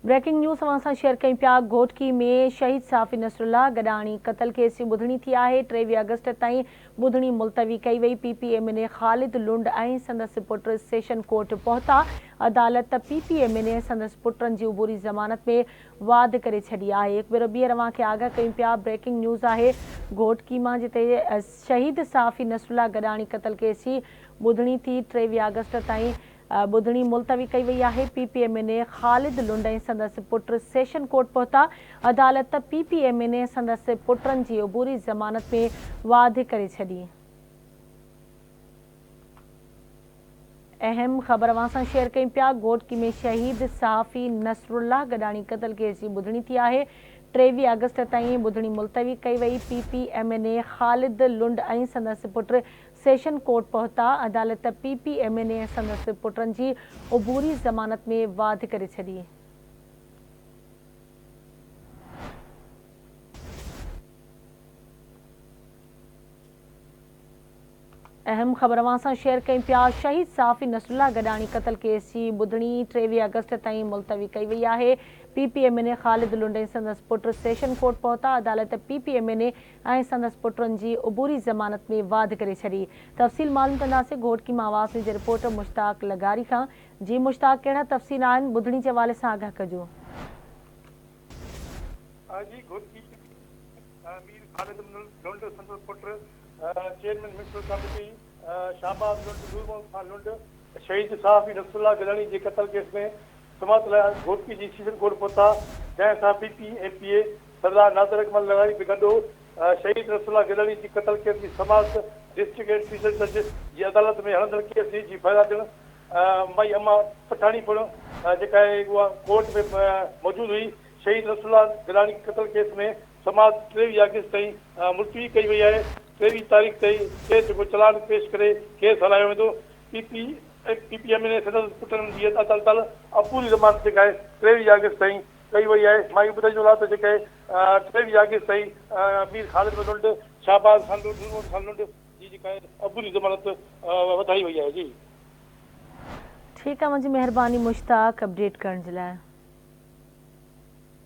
Breaking news अवां share कयूं पिया। घोटकी में शहीद साफ़ी नसरुल्लाह गडानी क़त्ल केस जी ॿुधणी थी आहे। 23 अगस्त ताईं ॿुधणी मुलतवी कई वई। PPMN ख़ालिद लुंड ऐं संदसि पुट सेशन कोर्ट पहुता। अदालत PPMN संदसि पुटनि जी उबूरी ज़मानत में वाद करे छॾी आहे। हिकु भेरो ॿीहर अवां खे आगाह कयूं पिया। ब्रेकिंग न्यूज़ आहे घोटकी मां, जिते शहीद साफ़ी नसरुल्लाह गडानी क़त्ल केस जी ॿुधणी थी 23 अगस्त ताईं ॿुधणी मुलतवी कई वई आहे। PPMN ख़ालिद लुंड ऐं संदसि पुट सेशन कोर्ट पहुता। अदालत PPMN संदसि पुटनि जी उबूरी ज़मानत में वाद करे छॾी। अहम ख़बर अवां सां शेयर कयूं पिया। घोटकी में शहीद सहाफ़ी नसरुल्लाह गडानी क़त्ल केस जी ॿुधणी थी आहे। 23 अगस्त ताईं ॿुधणी मुलतवी कई वई। PPMN ख़ालिद लुंड ऐं संदसि पुट सेशन कोर्ट पहुता। अदालत PPMN संदसि पुटनि जी उबूरी ज़मानत में वाद करे छॾी। अहम ख़बर अवां सां शेयर कयूं पिया। शहीद साफ़ी नसरुल्लाह गडानी क़त्ल केस जी ॿुधणी 23 अगस्त ताईं मुलतवी कई वई आहे। PPMN ख़ालिद लुंड ऐं संदसि पुट सेशन कोर्ट पहुता। अदालत PPMN ऐं संदसि पुटनि जी उबूरी ज़मानत में वाद करे छॾी। तफ़सील मालूम कंदासीं घोटकी मां आवाज़ जे रिपोर्टर मुश्ताक लगारी खां। जी मुश्ताक, कहिड़ा तफ़सील आहिनि ॿुधणी जे हवाले सां आगाह कजो। चेयरमैन म्यूनिसिपल कमेटी शाहबाज लुंड शहीद सहाफ़ी नसरुल्लाह गडानी जे क़त्ल केस में समात लाइ घोटकी जी सेशन कोर्ट पहुता, जंहिं सां PPMPA सरदार नाज़र अकमल लगारी बि गॾु शहीद नसरुल्लाह गडानी जी क़त्ल केस जी समात डिस्ट्रिक्ट एंड स्पेशल जज जी अदालत में हलंदड़ केस जी फ़ैज़ा ॾियणु मई अमा पठाणी पिणु जेका आहे उहा कोर्ट में मौजूदु हुई। शहीद नसरुल्लाह गडानी क़त्ल केस में समात 23 अगस्त ताईं मुलतवी कई वई आहे। 23 तारीख़ ताईं केस जो चलान पेश करे केस हलायो वेंदो। PPMN संदसि पुटनि जी अदालत अपूरी ज़मानत जेका आहे 23 अगस्त ताईं कई वई आहे। मां इहो ॿुधाइजो आहे त जेका आहे 23 अगस्त ताईं मीर ख़ालिद लुंड शाहबाज लुंड जी जेका आहे अपूरी ज़मानत वधाई वई आहे। जी ठीकु आहे, मुंहिंजी महिरबानी मुश्ताक अपडेट करण जे लाइ।